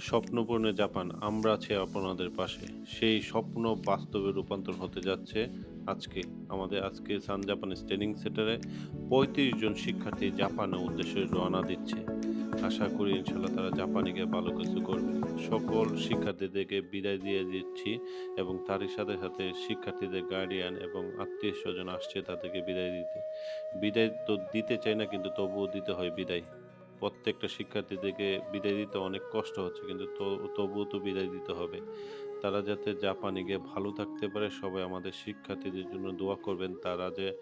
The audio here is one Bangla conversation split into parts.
স্বপ্নপূর্ণ জাপান, আমরা আছি আপনাদের পাশে। সেই স্বপ্ন বাস্তবে রূপান্তর হতে যাচ্ছে আজকে। আমাদের আজকে সান জাপানিজ ট্রেনিং সেন্টারে ৩৫ জন শিক্ষার্থী জাপানের উদ্দেশ্যে রওনা দিচ্ছে। আশা করি ইনশাআল্লাহ তারা জাপানে গিয়ে ভালো কিছু করবে। সকল শিক্ষার্থীদেরকে বিদায় দিয়ে দিচ্ছি এবং তারই সাথে, সাথে শিক্ষার্থীদের গার্ডিয়ান এবং আত্মীয়স্বজন আসছে তাদেরকে বিদায় দিতে। বিদায় তো দিতে চাই না কিন্তু তবুও দিতে হয় বিদায়। প্রত্যেকটা শিক্ষার্থীদেরকে বিদায় দিতে অনেক কষ্ট হচ্ছে কিন্তু তবুও তো বিদায় দিতে হবে। তারা যাতে জাপানে গিয়ে ভালো থাকতে পারে সবাই আমাদের শিক্ষার্থীদের জন্য দোয়া করবেন। তারা যে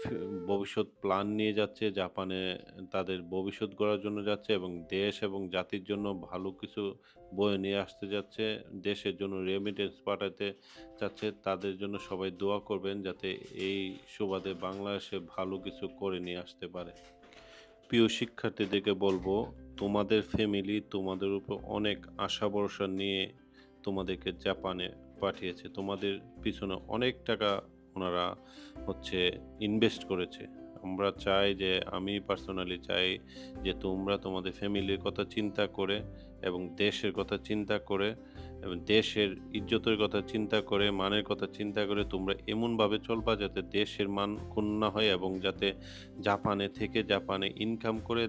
ফি ভবিষ্যৎ প্ল্যান নিয়ে যাচ্ছে জাপানে তাদের ভবিষ্যৎ গড়ার জন্য যাচ্ছে এবং দেশ এবং জাতির জন্য ভালো কিছু বয়ে নিয়ে আসতে যাচ্ছে। দেশের জন্য রেমিটেন্স পাঠাতে চাচ্ছে। তাদের জন্য সবাই দোয়া করবেন যাতে এই সুবাদে বাংলাদেশে ভালো কিছু করে নিয়ে আসতে পারে। প্রিয় শিক্ষার্থীদেরকে বলবো, তোমাদের ফ্যামিলি তোমাদের উপর অনেক আশা ভরসা নিয়ে তোমাদেরকে জাপানে পাঠিয়েছে। তোমাদের পিছনে অনেক টাকা ওনারা হচ্ছে ইনভেস্ট করেছে। আমরা চাই যে আমি পার্সোনালি চাই যে তোমরা তোমাদের ফ্যামিলির কথা চিন্তা করে এবং দেশের কথা চিন্তা করে এবং দেশের ইজ্জতের কথা চিন্তা করে, মানের কথা চিন্তা করে তোমরা এমনভাবে চলবা যাতে দেশের মান ক্ষুণ্ণ না হয় এবং যাতে জাপানে থেকে জাপানে ইনকাম করে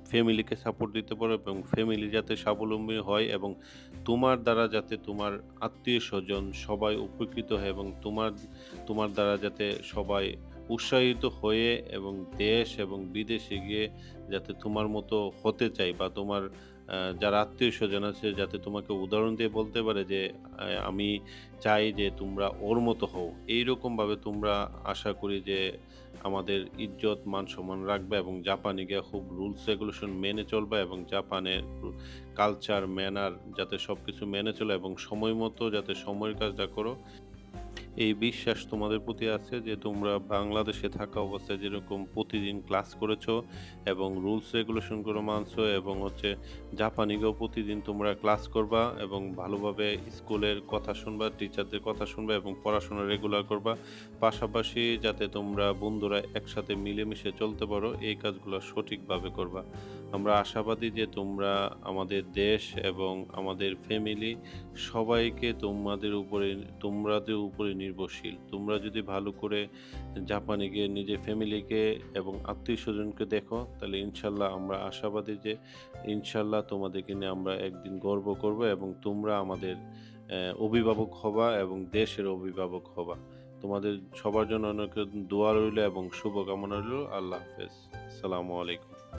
ফ্যামিলিকে সাপোর্ট দিতে পারো এবং ফ্যামিলি যাতে স্বাবলম্বী হয় এবং তোমার দ্বারা যাতে তোমার আত্মীয়স্বজন সবাই উপকৃত হয় এবং তোমার দ্বারা যাতে সবাই উৎসাহিত হয়ে এবং দেশ এবং বিদেশে গিয়ে যাতে তোমার মতো হতে চায় বা তোমার যারা আত্মীয়স্বজন আছে যাতে তোমাকে উদাহরণ দিয়ে বলতে পারে যে আমি চাই যে তোমরা ওর মতো হও। এইরকমভাবে তোমরা আশা করি যে আমাদের ইজ্জত, মান-সম্মান রাখবা এবং জাপানে গিয়া খুব রুলস রেগুলেশন মেনে চলবা এবং জাপানের কালচার, ম্যানার যাতে সবকিছু মেনে চলো এবং সময় মতো যাতে সময়ের কাজটা করো। এই বিশ্বাস তোমাদের প্রতি আছে যে তোমরা বাংলাদেশে থাকা অবস্থায় যেরকম প্রতিদিন ক্লাস করেছো এবং রুলস রেগুলেশন গুলো মানছো এবং হচ্ছে জাপানিকেও প্রতিদিন তোমরা ক্লাস করবা এবং ভালোভাবে স্কুলের কথা শুনবা, টিচারদের কথা শুনবা এবং পড়াশোনা রেগুলার করবা। পাশাপাশি যাতে তোমরা বন্ধুরা একসাথে মিলেমিশে চলতে পারো এই কাজগুলো সঠিকভাবে করবা। আমরা আশাবাদী যে তোমরা আমাদের দেশ এবং আমাদের ফ্যামিলি সবাইকে তোমাদের উপরে নির্ভরশীল। তোমরা যদি ভালো করে জাপানে গিয়ে নিজের ফ্যামিলিকে এবং আত্মীয়স্বজনকে দেখো, তাহলে ইনশাআল্লাহ আমরা আশাবাদী যে ইনশাআল্লাহ তোমাদেরকে নিয়ে আমরা একদিন গর্ব করব এবং তোমরা আমাদের অভিভাবক হবা এবং দেশের অভিভাবক হবা। তোমাদের সবার জন্য অনেক দোয়া রইলো এবং শুভকামনা রইলো। আল্লাহ হাফেজ। আসসালামু আলাইকুম।